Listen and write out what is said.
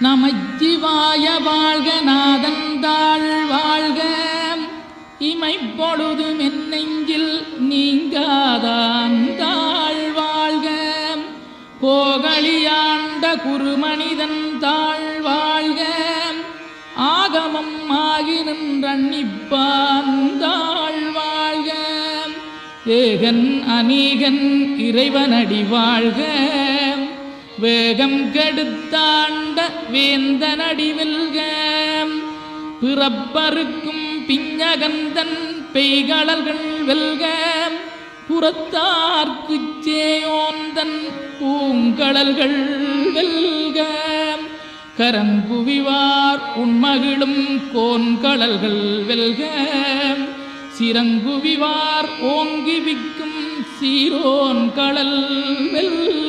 நமச்சிவாய வாழ்க நாதந்தாள் வாழ்க இமைப்பொழுதும் என் நெஞ்சில் நீங்காதான் தாழ் வாழ்க கோகலியாண்ட குருமனிதன் தாழ் வாழ்க ஆகமம் ஆகி நின்றன்னிப்பான் தாழ் வாழ்க ஏகன் அநீகன் இறைவனடி வாழ்க வேகம் கெடுத்தாண்ட வேந்தனடி வெல்க பிறப்பருக்கும் பிஞகந்தன் பெய்களல்கள் வெல்க புறத்தார்க்குச் சேயோந்தன் பூங்கடல்கள் வெல்க கரங்குவிவார் உண்மகிழும் கோன்கடல்கள் வெல்க சிறங்குவிவார் ஓங்கி விக்கும் சீரோன் கடல் வெல்க.